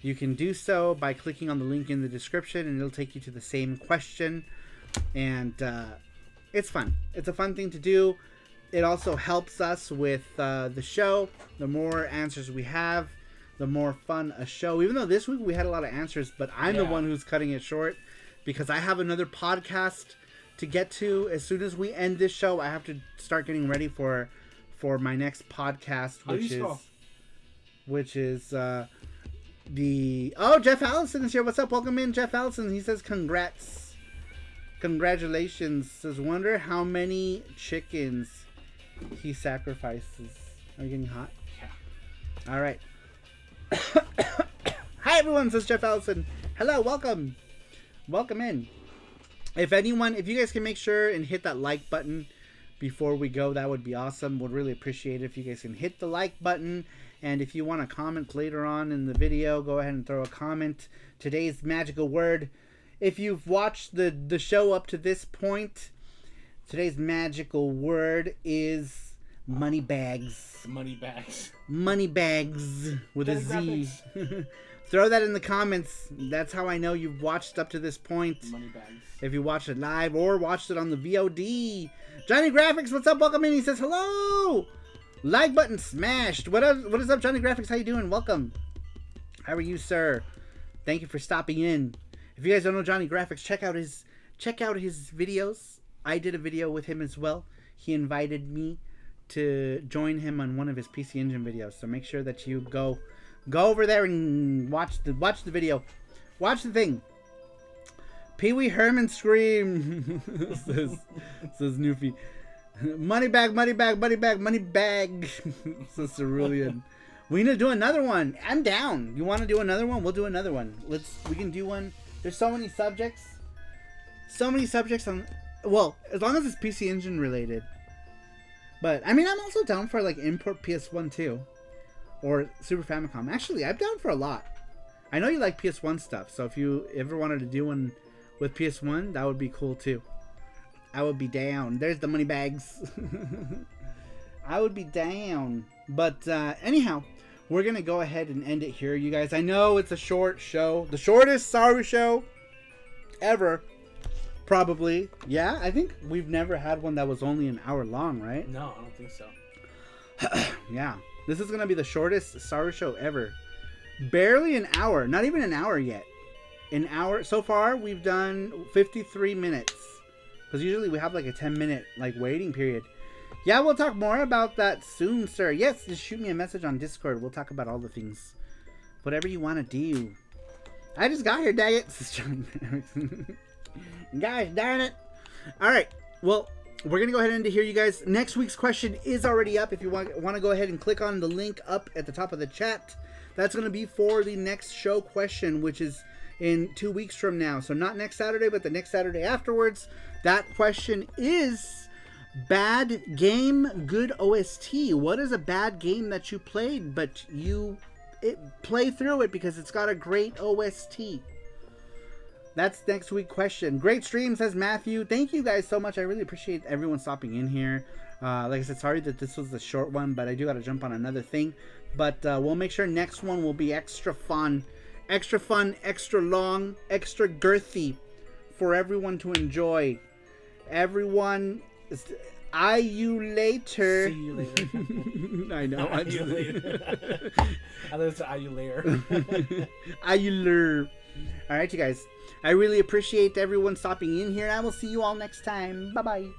A: You can do so by clicking on the link in the description, and it'll take you to the same question. And it's fun. It's a fun thing to do. It also helps us with the show. The more answers we have, the more fun a show. Even though this week we had a lot of answers, but I'm the one who's cutting it short because I have another podcast to get to. As soon as we end this show, I have to start getting ready for my next podcast, which is Jeff Allison is here. What's up? Welcome in, Jeff Allison. He says congratulations. Says wonder how many chickens he sacrifices. Are you getting hot?
B: Yeah.
A: All right. Hi everyone, says Jeff Allison. Hello, welcome in. If you guys can make sure and hit that like button before we go, that would be awesome. Would really appreciate it if you guys can hit the like button. And if you want to comment later on in the video, go ahead and throw a comment. Today's magical word, if you've watched the show up to this point, today's magical word is money bags.
B: Money bags.
A: Money bags with a Z. Throw that in the comments. That's how I know you've watched up to this point.
B: Money bags.
A: If you watched it live or watched it on the VOD. Johnny Graphics, what's up? Welcome in. He says hello. Like button smashed. What is up, Johnny Graphics? How you doing? Welcome. How are you, sir? Thank you for stopping in. If you guys don't know Johnny Graphics, check out his videos. I did a video with him as well. He invited me to join him on one of his PC Engine videos. So make sure that you go over there and watch the video. Watch the thing. Pee-wee Herman scream. says Newfie. Money bag, money bag, money bag, money bag. Says Cerulean. We need to do another one. I'm down. You want to do another one? We'll do another one. We can do one. There's so many subjects. On. Well, as long as it's PC Engine related. But I mean, I'm also down for like import PS1 too, or Super Famicom. Actually, I'm down for a lot. I know you like PS1 stuff, so if you ever wanted to do one with PS1, that would be cool too. I would be down. There's the money bags. I would be down. But anyhow, we're going to go ahead and end it here, you guys. I know it's a short show. The shortest Saru show ever. Probably. Yeah, I think we've never had one that was only an hour long, right?
B: No, I don't think so.
A: Yeah. This is going to be the shortest Saru show ever. Barely an hour. Not even an hour yet. An hour. So far, we've done 53 minutes. Because usually we have like a 10-minute like waiting period. Yeah, we'll talk more about that soon, sir. Yes, just shoot me a message on Discord. We'll talk about all the things. Whatever you want to do. I just got here, dang it. Guys, darn it. Alright, well, we're going to go ahead and end it here, you guys. Next week's question is already up. If you want to go ahead and click on the link up at the top of the chat. That's going to be for the next show question, which is in 2 weeks from now. So not next Saturday, but the next Saturday afterwards. That question is bad game, good OST. What is a bad game that you played, but you play through it because it's got a great OST? That's next week's question. Great stream, says Matthew. Thank you guys so much. I really appreciate everyone stopping in here. Like I said, sorry that this was a short one, but I do got to jump on another thing. But we'll make sure next one will be extra fun, extra long, extra girthy for everyone to enjoy. Everyone, you later.
B: See you later.
A: I know.
B: I you later. I thought it said you later.
A: You later. All right, you guys. I really appreciate everyone stopping in here. I will see you all next time. Bye-bye.